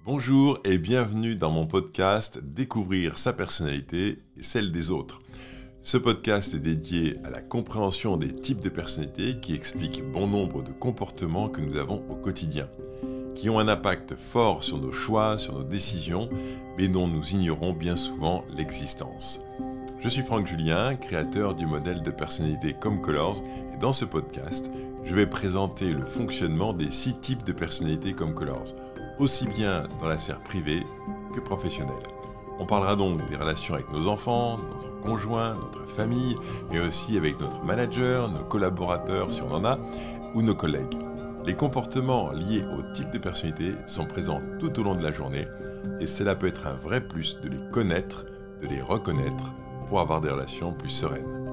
Bonjour et bienvenue dans mon podcast Découvrir sa personnalité et celle des autres. Ce podcast est dédié à la compréhension des types de personnalités qui expliquent bon nombre de comportements que nous avons au quotidien, qui ont un impact fort sur nos choix, sur nos décisions, mais dont nous ignorons bien souvent l'existence. Je suis Franck Julien, créateur du modèle de personnalité Comme Colors, et dans ce podcast, je vais présenter le fonctionnement des 6 types de personnalités Comme Colors, aussi bien dans la sphère privée que professionnelle. On parlera donc des relations avec nos enfants, notre conjoint, notre famille, mais aussi avec notre manager, nos collaborateurs si on en a, ou nos collègues. Les comportements liés au type de personnalité sont présents tout au long de la journée, et cela peut être un vrai plus de les connaître, de les reconnaître, pour avoir des relations plus sereines.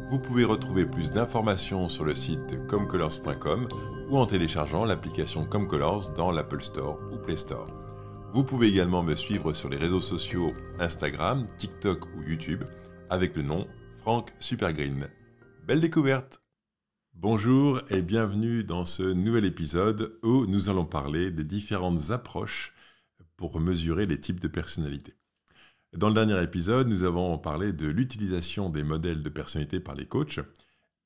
Vous pouvez retrouver plus d'informations sur le site comecolors.com ou en téléchargeant l'application ComeColors dans l'Apple Store ou Play Store. Vous pouvez également me suivre sur les réseaux sociaux Instagram, TikTok ou YouTube avec le nom Franck Supergreen. Belle découverte! Bonjour et bienvenue dans ce nouvel épisode où nous allons parler des différentes approches pour mesurer les types de personnalités. Dans le dernier épisode, nous avons parlé de l'utilisation des modèles de personnalité par les coachs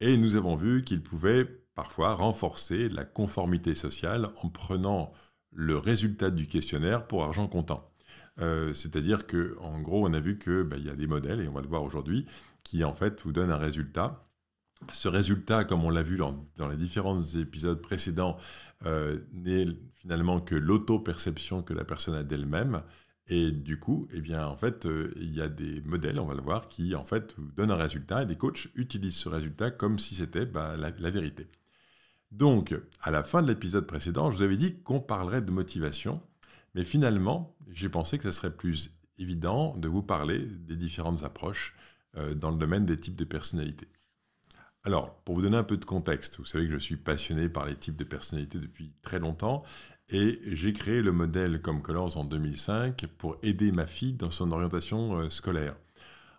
et nous avons vu qu'ils pouvaient parfois renforcer la conformité sociale en prenant le résultat du questionnaire pour argent comptant. C'est-à-dire qu'en gros, on a vu qu'il y a des modèles, et on va le voir aujourd'hui, qui en fait vous donnent un résultat. Ce résultat, comme on l'a vu dans les différents épisodes précédents, n'est finalement que l'auto-perception que la personne a d'elle-même. Et du coup, il y a des modèles, on va le voir, qui en fait vous donnent un résultat et des coachs utilisent ce résultat comme si c'était la vérité. Donc, à la fin de l'épisode précédent, je vous avais dit qu'on parlerait de motivation, mais finalement, j'ai pensé que ce serait plus évident de vous parler des différentes approches dans le domaine des types de personnalités. Alors, pour vous donner un peu de contexte, vous savez que je suis passionné par les types de personnalités depuis très longtemps et j'ai créé le modèle Comme Colors en 2005 pour aider ma fille dans son orientation scolaire.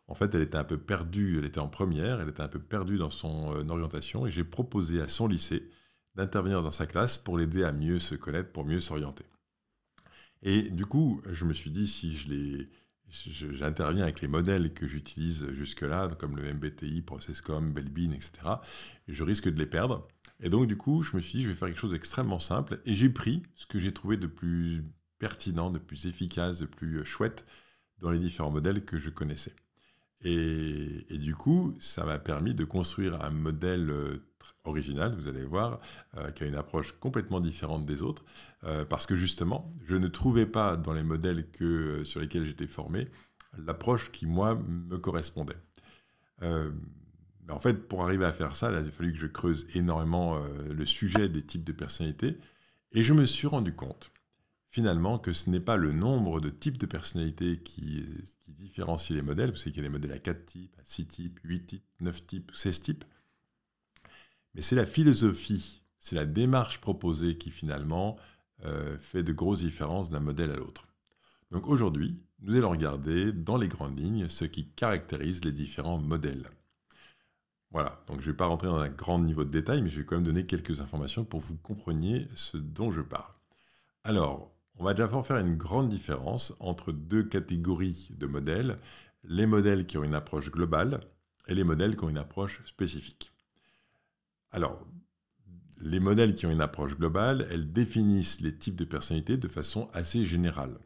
En fait, elle était un peu perdue, elle était en première, elle était un peu perdue dans son orientation et j'ai proposé à son lycée d'intervenir dans sa classe pour l'aider à mieux se connaître, pour mieux s'orienter. Et du coup, je me suis dit, si j'interviens avec les modèles que j'utilise jusque-là, comme le MBTI, ProcessCom, Belbin, etc., je risque de les perdre. Et donc, du coup, je me suis dit, je vais faire quelque chose d'extrêmement simple. Et j'ai pris ce que j'ai trouvé de plus pertinent, de plus efficace, de plus chouette dans les différents modèles que je connaissais. Et du coup, ça m'a permis de construire un modèle original, vous allez voir, qui a une approche complètement différente des autres, parce que justement, je ne trouvais pas dans les modèles sur lesquels j'étais formé l'approche qui, moi, me correspondait. Mais en fait, pour arriver à faire ça, il a fallu que je creuse énormément le sujet des types de personnalités, et je me suis rendu compte, finalement, que ce n'est pas le nombre de types de personnalités qui différencie les modèles. Vous savez qu'il y a des modèles à 4 types, à 6 types, 8 types, 9 types, 16 types. Mais c'est la philosophie, c'est la démarche proposée qui finalement fait de grosses différences d'un modèle à l'autre. Donc aujourd'hui, nous allons regarder dans les grandes lignes ce qui caractérise les différents modèles. Voilà, donc je ne vais pas rentrer dans un grand niveau de détail, mais je vais quand même donner quelques informations pour que vous compreniez ce dont je parle. Alors, on va d'abord faire une grande différence entre 2 catégories de modèles, les modèles qui ont une approche globale et les modèles qui ont une approche spécifique. Alors, les modèles qui ont une approche globale, elles définissent les types de personnalités de façon assez générale.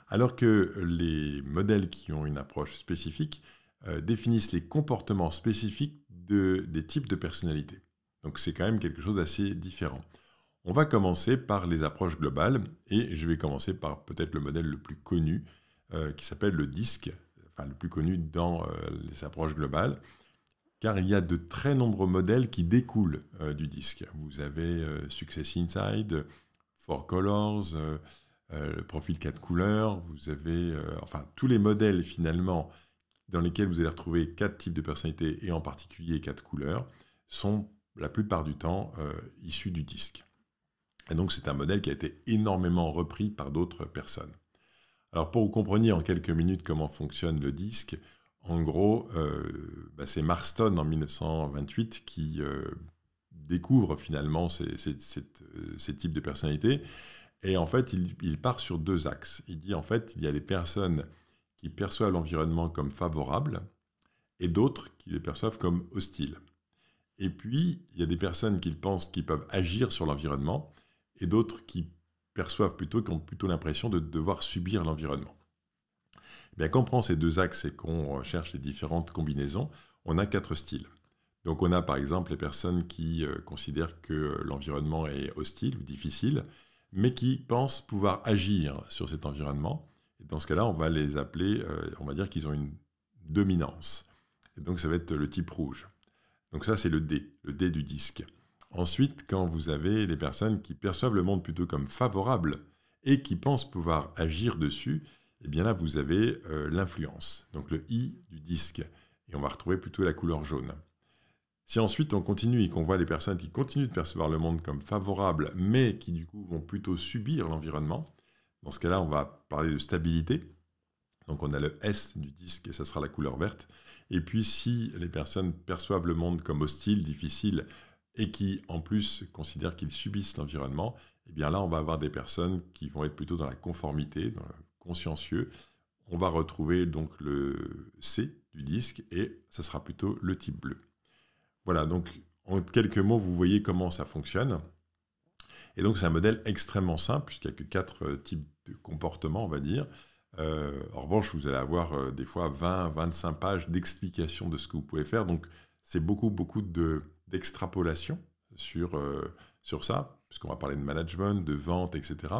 Alors que les modèles qui ont une approche spécifique définissent les comportements spécifiques des types de personnalités. Donc c'est quand même quelque chose d'assez différent. On va commencer par les approches globales et je vais commencer par peut-être le modèle le plus connu qui s'appelle le DISC, enfin le plus connu dans les approches globales, car il y a de très nombreux modèles qui découlent du DISC. Vous avez Success Inside, 4 Colors, le profil 4 couleurs, vous avez tous les modèles finalement dans lesquels vous allez retrouver 4 types de personnalités et en particulier 4 couleurs sont la plupart du temps issus du DISC. Et donc c'est un modèle qui a été énormément repris par d'autres personnes. Alors pour que vous compreniez en quelques minutes comment fonctionne le DISC, en gros, c'est Marston en 1928 qui découvre finalement ces types de personnalités Et en fait, il part sur 2 axes. Il dit en fait, il y a des personnes qui perçoivent l'environnement comme favorable et d'autres qui le perçoivent comme hostile. Et puis, il y a des personnes qui pensent qu'ils peuvent agir sur l'environnement et d'autres qui perçoivent plutôt, qui ont plutôt l'impression de devoir subir l'environnement. Bien, quand on prend ces 2 axes et qu'on cherche les différentes combinaisons, on a 4 styles. Donc on a par exemple les personnes qui considèrent que l'environnement est hostile ou difficile, mais qui pensent pouvoir agir sur cet environnement. Et dans ce cas-là, on va les appeler, on va dire qu'ils ont une dominance. Et donc ça va être le type rouge. Donc ça, c'est le D du disque. Ensuite, quand vous avez les personnes qui perçoivent le monde plutôt comme favorable et qui pensent pouvoir agir dessus, eh bien là, vous avez l'influence, donc le I du disque. Et on va retrouver plutôt la couleur jaune. Si ensuite on continue et qu'on voit les personnes qui continuent de percevoir le monde comme favorable, mais qui du coup vont plutôt subir l'environnement, dans ce cas-là, on va parler de stabilité. Donc on a le S du disque et ça sera la couleur verte. Et puis si les personnes perçoivent le monde comme hostile, difficile, et qui en plus considèrent qu'ils subissent l'environnement, eh bien là on va avoir des personnes qui vont être plutôt dans la conformité, dans le consciencieux. On va retrouver donc le C du disque et ça sera plutôt le type bleu. Voilà, donc en quelques mots, vous voyez comment ça fonctionne. Et donc c'est un modèle extrêmement simple, puisqu'il n'y a que 4 types de comportements, on va dire. En revanche, vous allez avoir des fois 20-25 pages d'explication de ce que vous pouvez faire. Donc c'est beaucoup d'extrapolation sur ça, puisqu'on va parler de management, de vente, etc.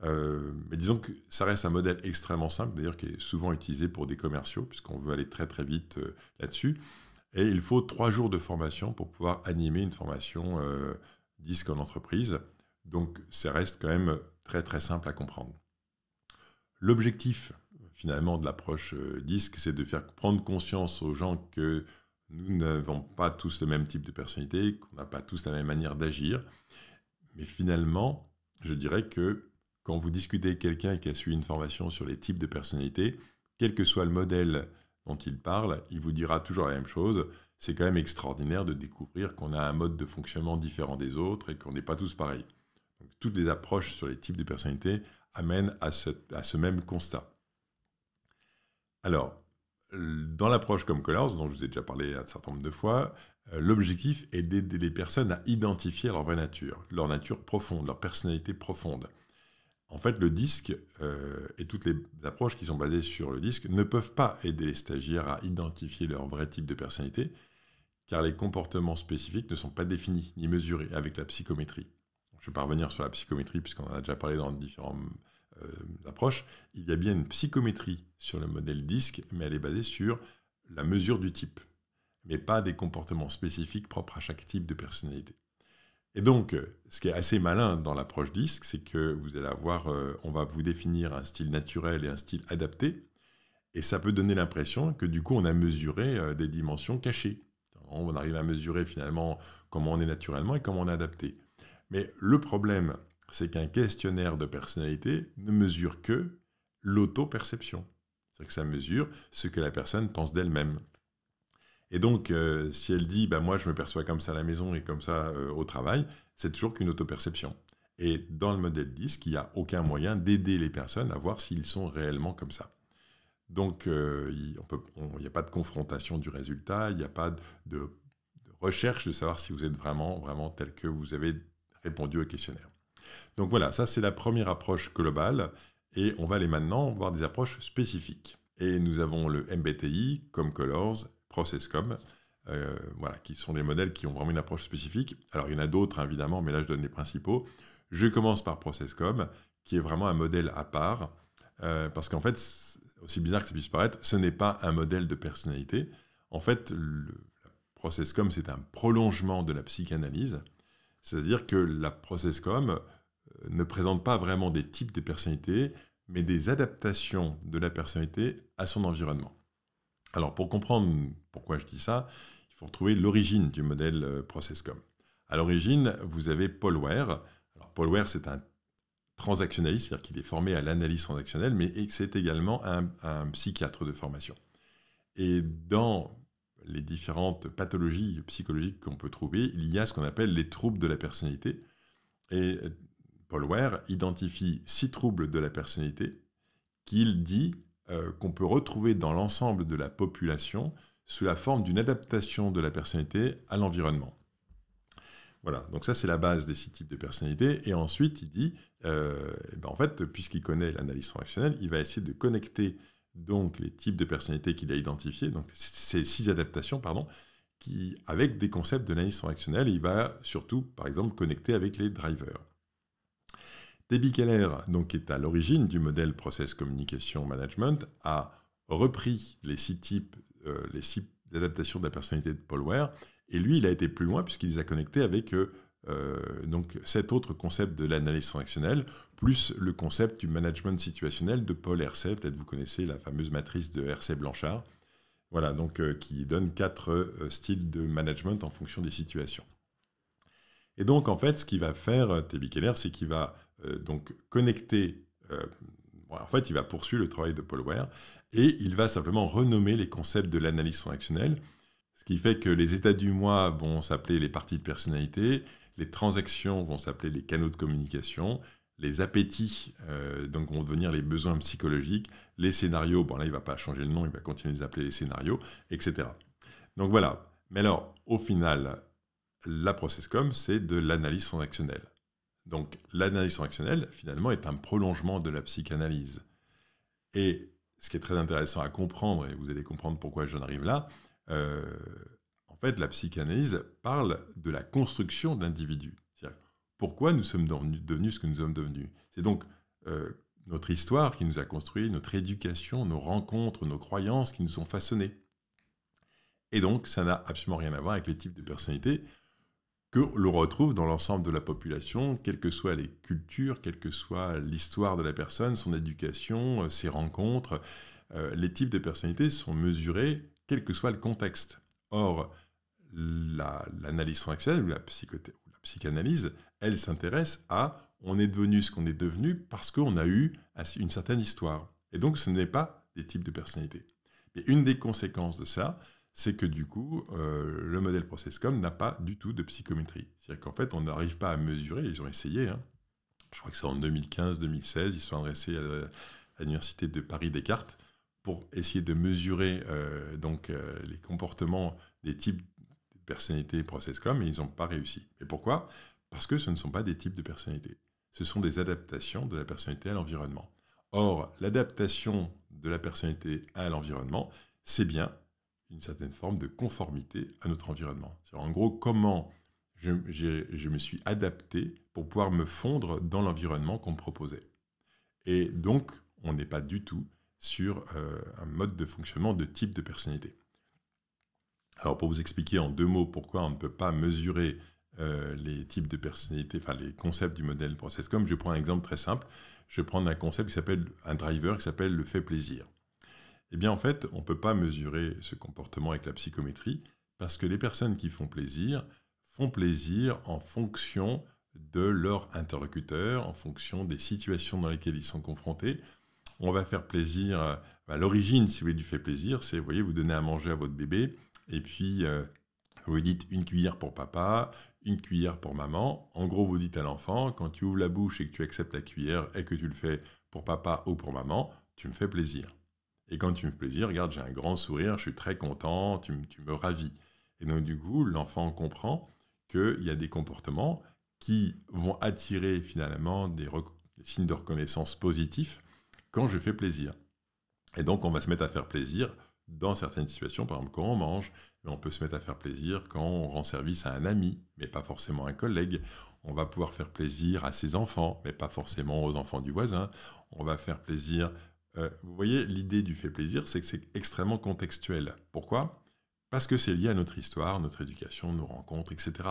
Mais disons que ça reste un modèle extrêmement simple, d'ailleurs qui est souvent utilisé pour des commerciaux, puisqu'on veut aller très très vite là-dessus. Et il faut 3 jours de formation pour pouvoir animer une formation disque en entreprise. Donc, ça reste quand même très, très simple à comprendre. L'objectif, finalement, de l'approche disque, c'est de faire prendre conscience aux gens que nous n'avons pas tous le même type de personnalité, qu'on n'a pas tous la même manière d'agir. Mais finalement, je dirais que quand vous discutez avec quelqu'un qui a suivi une formation sur les types de personnalités, quel que soit le modèle dont il parle, il vous dira toujours la même chose. C'est quand même extraordinaire de découvrir qu'on a un mode de fonctionnement différent des autres et qu'on n'est pas tous pareils. Donc, toutes les approches sur les types de personnalités amènent à ce même constat. Alors, dans l'approche comme Colors, dont je vous ai déjà parlé un certain nombre de fois, l'objectif est d'aider les personnes à identifier leur vraie nature, leur nature profonde, leur personnalité profonde. En fait, le disque et toutes les approches qui sont basées sur le disque ne peuvent pas aider les stagiaires à identifier leur vrai type de personnalité, car les comportements spécifiques ne sont pas définis ni mesurés avec la psychométrie. Je ne vais pas revenir sur la psychométrie, puisqu'on en a déjà parlé dans différentes approches. Il y a bien une psychométrie sur le modèle disque, mais elle est basée sur la mesure du type, mais pas des comportements spécifiques propres à chaque type de personnalité. Et donc, ce qui est assez malin dans l'approche disque, c'est que vous allez avoir, on va vous définir un style naturel et un style adapté, et ça peut donner l'impression que du coup, on a mesuré des dimensions cachées. On arrive à mesurer finalement comment on est naturellement et comment on est adapté. Mais le problème, c'est qu'un questionnaire de personnalité ne mesure que l'auto-perception. C'est-à-dire que ça mesure ce que la personne pense d'elle-même. Et donc, si elle dit « moi, je me perçois comme ça à la maison et comme ça au travail », c'est toujours qu'une auto-perception. Et dans le modèle disque, il n'y a aucun moyen d'aider les personnes à voir s'ils sont réellement comme ça. Donc, il n'y a pas de confrontation du résultat, il n'y a pas de recherche de savoir si vous êtes vraiment tel que vous avez répondu au questionnaire. Donc voilà, ça c'est la première approche globale, et on va aller maintenant voir des approches spécifiques. Et nous avons le MBTI, comme Colors, ProcessCom, qui sont des modèles qui ont vraiment une approche spécifique. Alors il y en a d'autres évidemment, mais là je donne les principaux. Je commence par ProcessCom, qui est vraiment un modèle à part, parce qu'en fait, aussi bizarre que ça puisse paraître, ce n'est pas un modèle de personnalité. En fait, la ProcessCom, c'est un prolongement de la psychanalyse, c'est-à-dire que la ProcessCom ne présente pas vraiment des types de personnalités, mais des adaptations de la personnalité à son environnement. Alors, pour comprendre pourquoi je dis ça, il faut retrouver l'origine du modèle ProcessCom. À l'origine, vous avez Paul Ware. Alors, Paul Ware, c'est un transactionnaliste, c'est-à-dire qu'il est formé à l'analyse transactionnelle, mais c'est également un psychiatre de formation. Et dans les différentes pathologies psychologiques qu'on peut trouver, il y a ce qu'on appelle les troubles de la personnalité. Et Paul Ware identifie 6 troubles de la personnalité qu'il dit qu'on peut retrouver dans l'ensemble de la population sous la forme d'une adaptation de la personnalité à l'environnement. Voilà, donc ça c'est la base des 6 types de personnalité. Et ensuite, il dit, en fait, puisqu'il connaît l'analyse transactionnelle, il va essayer de connecter donc les types de personnalités qu'il a identifiés, donc ces 6 adaptations, avec des concepts de l'analyse transactionnelle. Et il va surtout, par exemple, connecter avec les drivers. Debbie Keller, donc, qui est à l'origine du modèle Process Communication Management, a repris les 6 types, les 6 adaptations de la personnalité de Paul Ware, et lui, il a été plus loin puisqu'il les a connectés avec donc 7 autres concepts de l'analyse transactionnelle, plus le concept du management situationnel de Paul Hersey. Peut-être vous connaissez la fameuse matrice de Hersey-Blanchard, voilà, donc, qui donne 4 styles de management en fonction des situations. Et donc, en fait, ce qu'il va faire, Debbie Keller, c'est qu'il va donc connecter, en fait, il va poursuivre le travail de Paul Ware, et il va simplement renommer les concepts de l'analyse transactionnelle, ce qui fait que les états du moi vont s'appeler les parties de personnalité, les transactions vont s'appeler les canaux de communication, les appétits donc vont devenir les besoins psychologiques, les scénarios, là il ne va pas changer le nom, il va continuer de les appeler les scénarios, etc. Donc voilà, mais alors au final, la ProcessCom, c'est de l'analyse transactionnelle. Donc l'analyse transactionnelle, finalement, est un prolongement de la psychanalyse. Et ce qui est très intéressant à comprendre, et vous allez comprendre pourquoi j'en arrive là, en fait, la psychanalyse parle de la construction de l'individu. C'est-à-dire, pourquoi nous sommes devenus ce que nous sommes devenus. C'est donc notre histoire qui nous a construit, notre éducation, nos rencontres, nos croyances qui nous ont façonnés. Et donc, ça n'a absolument rien à voir avec les types de personnalités que l'on retrouve dans l'ensemble de la population, quelles que soient les cultures, quelle que soit l'histoire de la personne, son éducation, ses rencontres. Les types de personnalités sont mesurés quel que soit le contexte. Or, l'analyse transactionnelle ou la psychanalyse, elle s'intéresse à on est devenu ce qu'on est devenu parce qu'on a eu une certaine histoire. Et donc, ce n'est pas des types de personnalités. Et une des conséquences de ça, c'est que du coup, le modèle ProcessCom n'a pas du tout de psychométrie. C'est-à-dire qu'en fait, on n'arrive pas à mesurer, ils ont essayé, je crois que c'est en 2015-2016, ils sont adressés à l'Université de Paris-Descartes pour essayer de mesurer les comportements des types de personnalités ProcessCom, et ils n'ont pas réussi. Et pourquoi ? Parce que ce ne sont pas des types de personnalités. Ce sont des adaptations de la personnalité à l'environnement. Or, l'adaptation de la personnalité à l'environnement, c'est bien une certaine forme de conformité à notre environnement. C'est-à-dire, en gros, comment je me suis adapté pour pouvoir me fondre dans l'environnement qu'on me proposait. Et donc, on n'est pas du tout sur un mode de fonctionnement de type de personnalité. Alors, pour vous expliquer en 2 mots pourquoi on ne peut pas mesurer les types de personnalité, enfin les concepts du modèle ProcessCom, je prends un exemple très simple. Je vais prendre un concept qui s'appelle, un driver qui s'appelle le fait plaisir. Eh bien, en fait, on ne peut pas mesurer ce comportement avec la psychométrie parce que les personnes qui font plaisir en fonction de leur interlocuteur, en fonction des situations dans lesquelles ils sont confrontés. On va faire plaisir, à l'origine, si vous voulez, du fait plaisir, c'est, vous voyez, vous donnez à manger à votre bébé, et puis vous lui dites une cuillère pour papa, une cuillère pour maman. En gros, vous dites à l'enfant, quand tu ouvres la bouche et que tu acceptes la cuillère et que tu le fais pour papa ou pour maman, tu me fais plaisir. Et quand tu me fais plaisir, regarde, j'ai un grand sourire, je suis très content, tu me ravis. Et donc, du coup, l'enfant comprend qu'il y a des comportements qui vont attirer finalement des signes de reconnaissance positifs quand je fais plaisir. Et donc, on va se mettre à faire plaisir dans certaines situations, par exemple quand on mange, mais on peut se mettre à faire plaisir quand on rend service à un ami, mais pas forcément à un collègue. On va pouvoir faire plaisir à ses enfants, mais pas forcément aux enfants du voisin. On va faire plaisir... vous voyez, l'idée du fait plaisir, c'est que c'est extrêmement contextuel. Pourquoi ? Parce que c'est lié à notre histoire, notre éducation, nos rencontres, etc.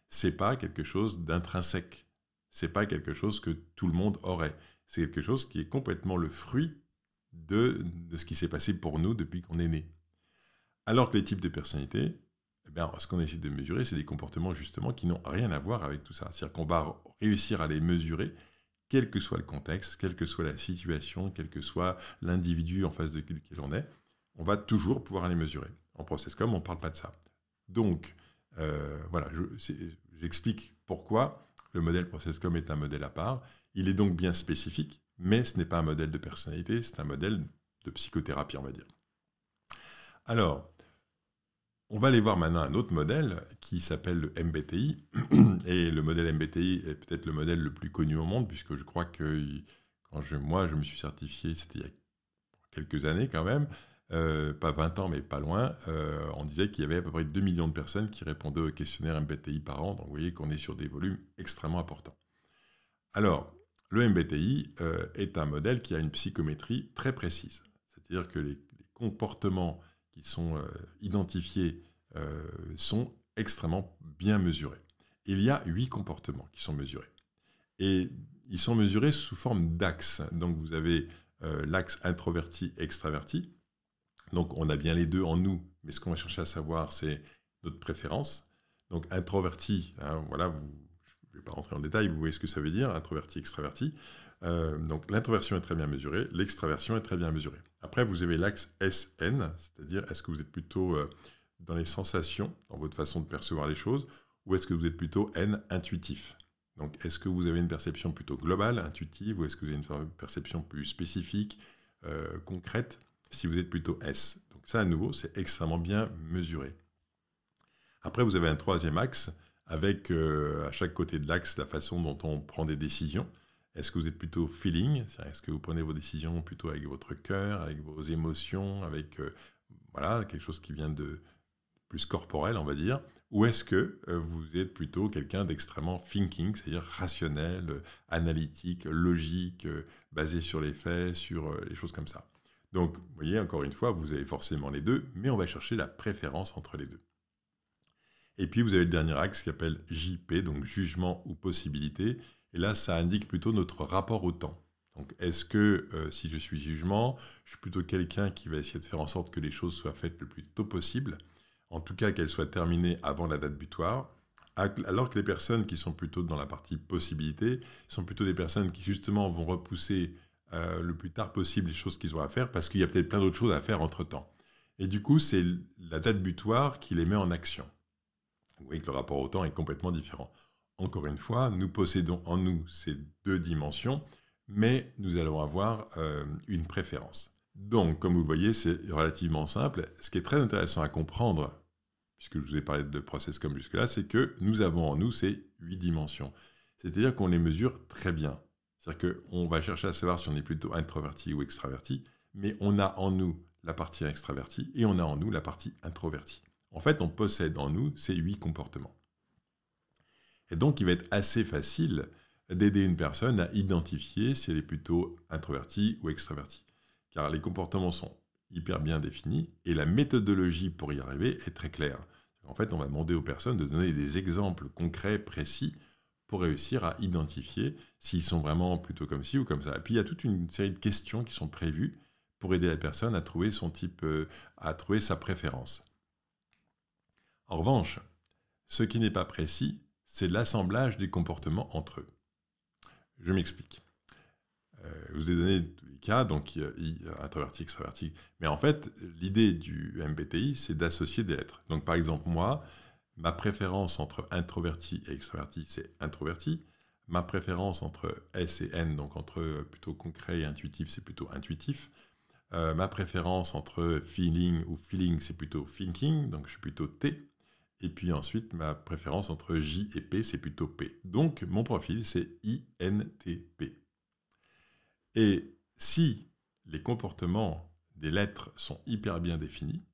C'est pas quelque chose d'intrinsèque. C'est pas quelque chose que tout le monde aurait. C'est quelque chose qui est complètement le fruit de ce qui s'est passé pour nous depuis qu'on est né. Alors que les types de personnalités, ce qu'on essaie de mesurer, c'est des comportements justement qui n'ont rien à voir avec tout ça. C'est-à-dire qu'on va réussir à les mesurer, quel que soit le contexte, quelle que soit la situation, quel que soit l'individu en face de lequel on est, on va toujours pouvoir les mesurer. En ProcessCom, on ne parle pas de ça. Donc, voilà, j'explique pourquoi Le modèle ProcessCom est un modèle à part. Il est donc bien spécifique, mais ce n'est pas un modèle de personnalité, c'est un modèle de psychothérapie, on va dire. Alors, on va aller voir maintenant un autre modèle qui s'appelle le MBTI. Et le modèle MBTI est peut-être le modèle le plus connu au monde, puisque je crois que quand je me suis certifié, c'était il y a quelques années quand même, pas 20 ans, mais pas loin, on disait qu'il y avait à peu près 2 millions de personnes qui répondaient au questionnaire MBTI par an. Donc vous voyez qu'on est sur des volumes extrêmement importants. Alors, le MBTI est un modèle qui a une psychométrie très précise. C'est-à-dire que les comportements qui sont identifiés sont extrêmement bien mesurés. Il y a 8 comportements qui sont mesurés. Et ils sont mesurés sous forme d'axes. Donc vous avez l'axe introverti-extraverti. Donc on a bien les deux en nous, mais ce qu'on va chercher à savoir, c'est notre préférence. Donc introverti, voilà, je ne vais pas rentrer en détail, vous voyez ce que ça veut dire, introverti-extraverti. Donc l'introversion est très bien mesurée, l'extraversion est très bien mesurée. Après, vous avez l'axe SN, c'est-à-dire est-ce que vous êtes plutôt dans les sensations, dans votre façon de percevoir les choses, ou est-ce que vous êtes plutôt N, intuitif. Donc est-ce que vous avez une perception plutôt globale, intuitive, ou est-ce que vous avez une perception plus spécifique, concrète, si vous êtes plutôt S. Donc ça, à nouveau, c'est extrêmement bien mesuré. Après, vous avez un troisième axe, avec à chaque côté de l'axe, la façon dont on prend des décisions. Est-ce que vous êtes plutôt feeling, est-ce que vous prenez vos décisions plutôt avec votre cœur, avec vos émotions, avec voilà, quelque chose qui vient de plus corporel, on va dire, ou est-ce que vous êtes plutôt quelqu'un d'extrêmement thinking, c'est-à-dire rationnel, analytique, logique, basé sur les faits, sur les choses comme ça. Donc, vous voyez, encore une fois, vous avez forcément les deux, mais on va chercher la préférence entre les deux. Et puis, vous avez le dernier axe qui s'appelle JP, donc jugement ou possibilité. Et là, ça indique plutôt notre rapport au temps. Donc, est-ce que si je suis jugement, je suis plutôt quelqu'un qui va essayer de faire en sorte que les choses soient faites le plus tôt possible, en tout cas qu'elles soient terminées avant la date butoir, alors que les personnes qui sont plutôt dans la partie possibilité sont plutôt des personnes qui justement vont repousser le plus tard possible les choses qu'ils ont à faire, parce qu'il y a peut-être plein d'autres choses à faire entre-temps. Et du coup, c'est la date butoir qui les met en action. Vous voyez que le rapport au temps est complètement différent. Encore une fois, nous possédons en nous ces deux dimensions, mais nous allons avoir une préférence. Donc, comme vous le voyez, c'est relativement simple. Ce qui est très intéressant à comprendre, puisque je vous ai parlé de ProcessCom jusque-là, c'est que nous avons en nous ces 8 dimensions. C'est-à-dire qu'on les mesure très bien. C'est-à-dire qu'on va chercher à savoir si on est plutôt introverti ou extraverti, mais on a en nous la partie extravertie et on a en nous la partie introvertie. En fait, on possède en nous ces 8 comportements. Et donc, il va être assez facile d'aider une personne à identifier si elle est plutôt introvertie ou extravertie. Car les comportements sont hyper bien définis et la méthodologie pour y arriver est très claire. En fait, on va demander aux personnes de donner des exemples concrets, précis, pour réussir à identifier s'ils sont vraiment plutôt comme ci ou comme ça. Et puis, il y a toute une série de questions qui sont prévues pour aider la personne à trouver son type, à trouver sa préférence. En revanche, ce qui n'est pas précis, c'est l'assemblage des comportements entre eux. Je m'explique. Je vous ai donné tous les cas, donc introverti, extraverti. Mais en fait, l'idée du MBTI, c'est d'associer des lettres. Donc par exemple, moi, ma préférence entre introverti et extraverti, c'est introverti. Ma préférence entre S et N, donc entre plutôt concret et intuitif, c'est plutôt intuitif. Ma préférence entre feeling ou feeling, c'est plutôt thinking, donc je suis plutôt T. Et puis ensuite, ma préférence entre J et P, c'est plutôt P. Donc mon profil, c'est INTP. Et si les comportements des lettres sont hyper bien définis,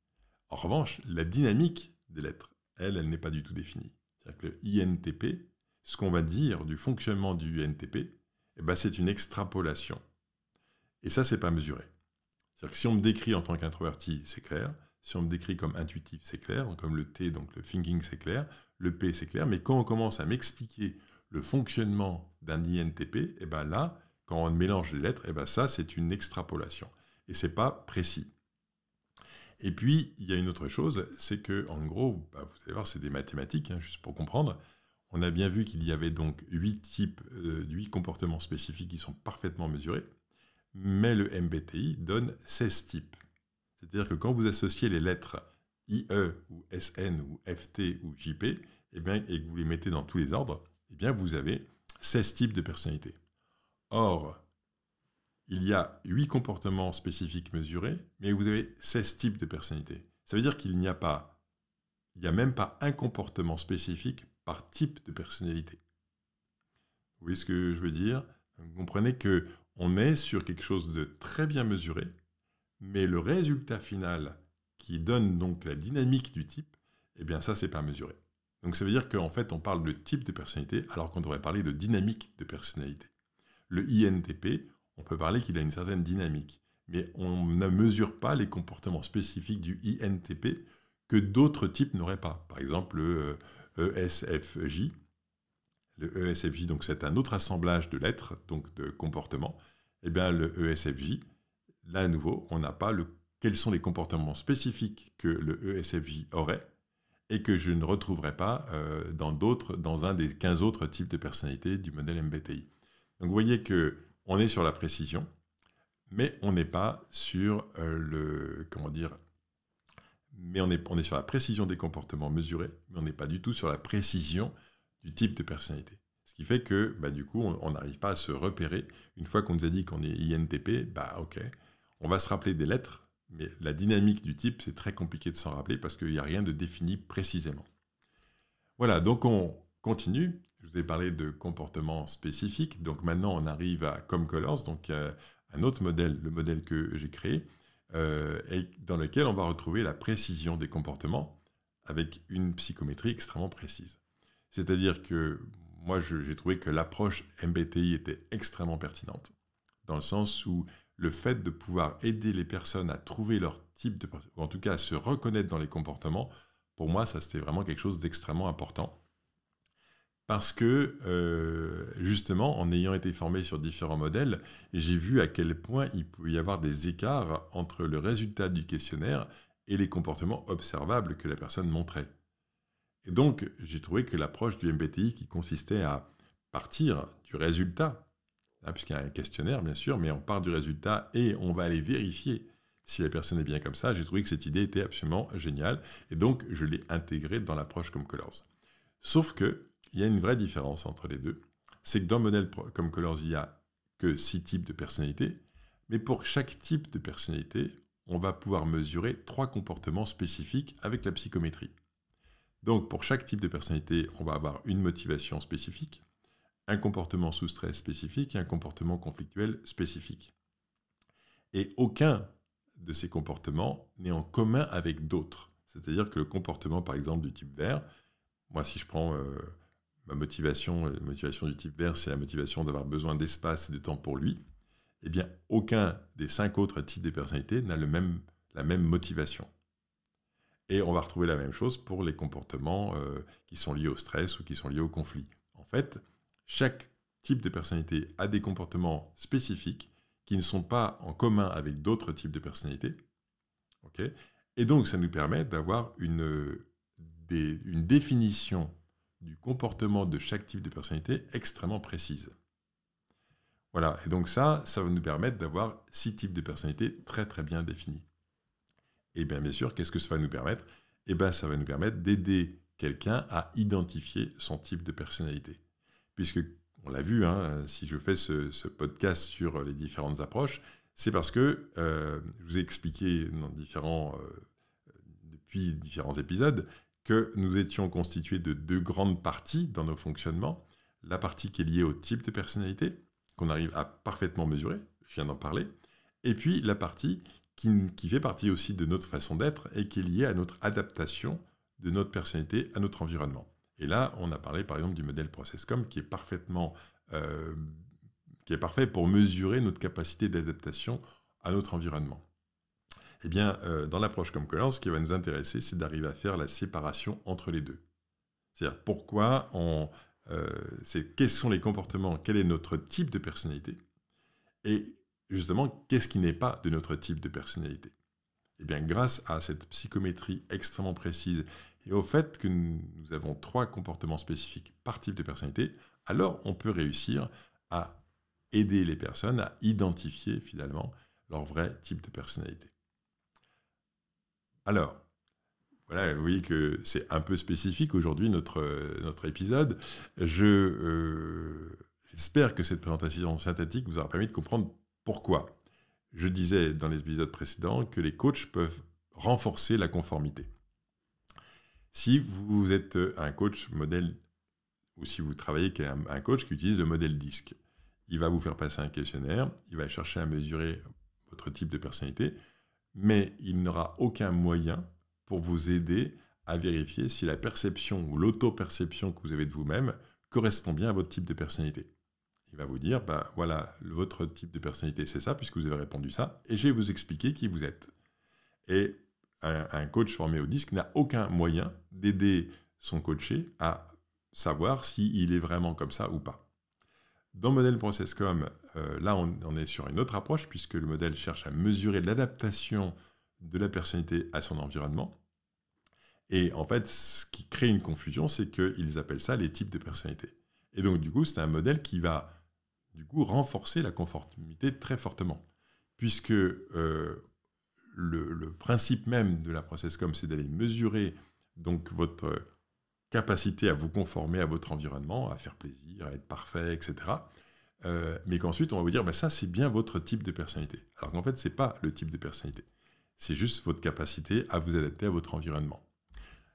en revanche, la dynamique des lettres, elle n'est pas du tout définie. C'est-à-dire que le INTP, ce qu'on va dire du fonctionnement du INTP, eh ben, c'est une extrapolation. Et ça, c'est pas mesuré. C'est-à-dire que si on me décrit en tant qu'introverti, c'est clair. Si on me décrit comme intuitif, c'est clair. Comme le T, donc le thinking, c'est clair. Le P, c'est clair. Mais quand on commence à m'expliquer le fonctionnement d'un INTP, eh ben là, quand on mélange les lettres, eh ben ça, c'est une extrapolation. Et ce n'est pas précis. Et puis, il y a une autre chose, c'est que, en gros, vous allez voir, c'est des mathématiques, juste pour comprendre. On a bien vu qu'il y avait donc 8 types, 8 comportements spécifiques qui sont parfaitement mesurés. Mais le MBTI donne 16 types. C'est-à-dire que quand vous associez les lettres IE ou SN ou FT ou JP, eh bien, et que vous les mettez dans tous les ordres, eh bien vous avez 16 types de personnalités. Or, il y a 8 comportements spécifiques mesurés, mais vous avez 16 types de personnalités. Ça veut dire qu'il n'y a même pas un comportement spécifique par type de personnalité. Vous voyez ce que je veux dire? Vous comprenez qu'on est sur quelque chose de très bien mesuré, mais le résultat final qui donne donc la dynamique du type, eh bien ça, c'est pas mesuré. Donc ça veut dire qu'en fait, on parle de type de personnalité, alors qu'on devrait parler de dynamique de personnalité. Le INTP, on peut parler qu'il a une certaine dynamique, mais on ne mesure pas les comportements spécifiques du INTP que d'autres types n'auraient pas. Par exemple, le ESFJ. Le ESFJ, donc c'est un autre assemblage de lettres, donc de comportements. Eh bien, le ESFJ, là à nouveau, on n'a pas quels sont les comportements spécifiques que le ESFJ aurait et que je ne retrouverai pas dans un des 15 autres types de personnalités du modèle MBTI. Donc vous voyez qu'on est sur la précision, mais on n'est pas sur on est sur la précision des comportements mesurés, mais on n'est pas du tout sur la précision du type de personnalité. Ce qui fait que, du coup, on n'arrive pas à se repérer. Une fois qu'on nous a dit qu'on est INTP, ok, on va se rappeler des lettres, mais la dynamique du type, c'est très compliqué de s'en rappeler parce qu'il n'y a rien de défini précisément. Voilà, donc on continue. Je vous ai parlé de comportements spécifiques. Donc maintenant, on arrive à ComColors, donc un autre modèle, le modèle que j'ai créé, et dans lequel on va retrouver la précision des comportements avec une psychométrie extrêmement précise. C'est-à-dire que moi, j'ai trouvé que l'approche MBTI était extrêmement pertinente, dans le sens où le fait de pouvoir aider les personnes à trouver leur type de... ou en tout cas à se reconnaître dans les comportements, pour moi, ça c'était vraiment quelque chose d'extrêmement important. Parce que, justement, en ayant été formé sur différents modèles, j'ai vu à quel point il pouvait y avoir des écarts entre le résultat du questionnaire et les comportements observables que la personne montrait. Et donc, j'ai trouvé que l'approche du MBTI qui consistait à partir du résultat, puisqu'il y a un questionnaire, bien sûr, mais on part du résultat et on va aller vérifier si la personne est bien comme ça, j'ai trouvé que cette idée était absolument géniale. Et donc, je l'ai intégrée dans l'approche ComColors. Sauf que, il y a une vraie différence entre les deux. C'est que dans le modèle ComColors, il n'y a que 6 types de personnalités, mais pour chaque type de personnalité, on va pouvoir mesurer 3 comportements spécifiques avec la psychométrie. Donc, pour chaque type de personnalité, on va avoir une motivation spécifique, un comportement sous stress spécifique et un comportement conflictuel spécifique. Et aucun de ces comportements n'est en commun avec d'autres. C'est-à-dire que le comportement, par exemple, du type vert, moi, si je prends ma motivation, la motivation du type vert, c'est la motivation d'avoir besoin d'espace et de temps pour lui, eh bien, aucun des 5 autres types de personnalités n'a la même motivation. Et on va retrouver la même chose pour les comportements qui sont liés au stress ou qui sont liés au conflit. En fait, chaque type de personnalité a des comportements spécifiques qui ne sont pas en commun avec d'autres types de personnalités. Okay, et donc, ça nous permet d'avoir une définition du comportement de chaque type de personnalité extrêmement précise. Voilà, et donc ça va nous permettre d'avoir 6 types de personnalités très très bien définis. Et bien sûr, qu'est-ce que ça va nous permettre? Eh bien, ça va nous permettre d'aider quelqu'un à identifier son type de personnalité. Puisque, on l'a vu, si je fais ce podcast sur les différentes approches, c'est parce que je vous ai expliqué depuis différents épisodes que nous étions constitués de 2 grandes parties dans nos fonctionnements. La partie qui est liée au type de personnalité, qu'on arrive à parfaitement mesurer, je viens d'en parler, et puis la partie qui fait partie aussi de notre façon d'être et qui est liée à notre adaptation de notre personnalité à notre environnement. Et là, on a parlé par exemple du modèle ProcessCom qui est parfait pour mesurer notre capacité d'adaptation à notre environnement. Eh bien, dans l'approche ComColors, ce qui va nous intéresser, c'est d'arriver à faire la séparation entre les deux. C'est-à-dire quels sont les comportements, quel est notre type de personnalité, et justement, qu'est-ce qui n'est pas de notre type de personnalité? Eh bien, grâce à cette psychométrie extrêmement précise et au fait que nous avons 3 comportements spécifiques par type de personnalité, alors on peut réussir à aider les personnes à identifier finalement leur vrai type de personnalité. Alors, Voilà, vous voyez que c'est un peu spécifique aujourd'hui notre épisode. J'espère que cette présentation synthétique vous aura permis de comprendre pourquoi. Je disais dans les épisodes précédents que les coachs peuvent renforcer la conformité. Si vous êtes un coach modèle, ou si vous travaillez avec un coach qui utilise le modèle DISC, il va vous faire passer un questionnaire, il va chercher à mesurer votre type de personnalité, mais il n'aura aucun moyen pour vous aider à vérifier si la perception ou l'auto-perception que vous avez de vous-même correspond bien à votre type de personnalité. Il va vous dire, voilà, votre type de personnalité, c'est ça, puisque vous avez répondu ça, et je vais vous expliquer qui vous êtes. Et un coach formé au DISC n'a aucun moyen d'aider son coaché à savoir s'il est vraiment comme ça ou pas. Dans Model ProcessCom, là, on est sur une autre approche, puisque le modèle cherche à mesurer l'adaptation de la personnalité à son environnement. Et en fait, ce qui crée une confusion, c'est qu'ils appellent ça les types de personnalité. Et donc, du coup, c'est un modèle qui va renforcer la conformité très fortement. Puisque le principe même de la ProcessCom, c'est d'aller mesurer donc votre capacité à vous conformer à votre environnement, à faire plaisir, à être parfait, etc. Mais qu'ensuite, on va vous dire, ça, c'est bien votre type de personnalité. Alors qu'en fait, ce n'est pas le type de personnalité. C'est juste votre capacité à vous adapter à votre environnement.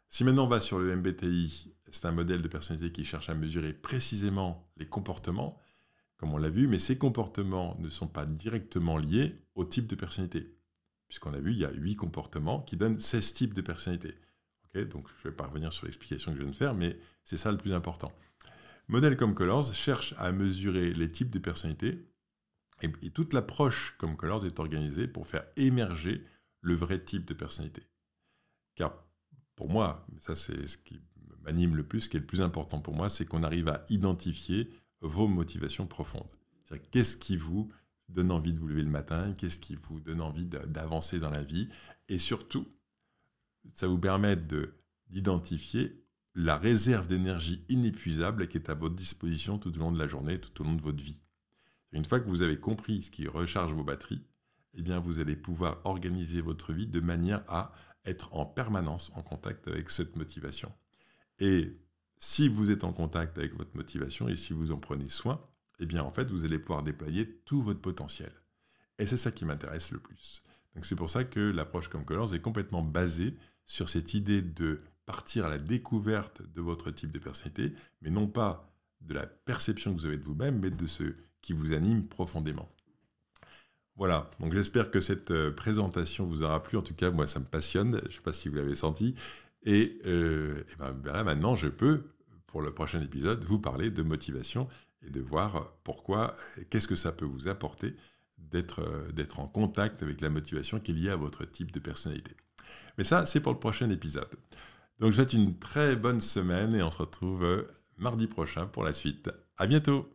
Si maintenant on va sur le MBTI, c'est un modèle de personnalité qui cherche à mesurer précisément les comportements, comme on l'a vu, mais ces comportements ne sont pas directement liés au type de personnalité. Puisqu'on a vu, il y a 8 comportements qui donnent 16 types de personnalité. Okay, donc je ne vais pas revenir sur l'explication que je viens de faire, mais c'est ça le plus important. Modèle comme Colors cherche à mesurer les types de personnalité, et toute l'approche comme Colors est organisée pour faire émerger le vrai type de personnalité. Car pour moi, ça c'est ce qui m'anime le plus, ce qui est le plus important pour moi, c'est qu'on arrive à identifier vos motivations profondes. C'est-à-dire, qu'est-ce qui vous donne envie de vous lever le matin, qu'est-ce qui vous donne envie d'avancer dans la vie, et surtout, ça vous permet d'identifier la réserve d'énergie inépuisable qui est à votre disposition tout au long de la journée, tout au long de votre vie. Une fois que vous avez compris ce qui recharge vos batteries, eh bien vous allez pouvoir organiser votre vie de manière à être en permanence en contact avec cette motivation. Et si vous êtes en contact avec votre motivation et si vous en prenez soin, eh bien en fait vous allez pouvoir déployer tout votre potentiel. Et c'est ça qui m'intéresse le plus. Donc c'est pour ça que l'approche comme Colors est complètement basée sur cette idée de partir à la découverte de votre type de personnalité, mais non pas de la perception que vous avez de vous-même, mais de ce qui vous anime profondément. Voilà, donc j'espère que cette présentation vous aura plu. En tout cas, moi, ça me passionne. Je ne sais pas si vous l'avez senti. Et là, maintenant, je peux, pour le prochain épisode, vous parler de motivation et de voir pourquoi, qu'est-ce que ça peut vous apporter d'être en contact avec la motivation qui est liée à votre type de personnalité. Mais ça, c'est pour le prochain épisode. Donc, je vous souhaite une très bonne semaine et on se retrouve mardi prochain pour la suite. À bientôt!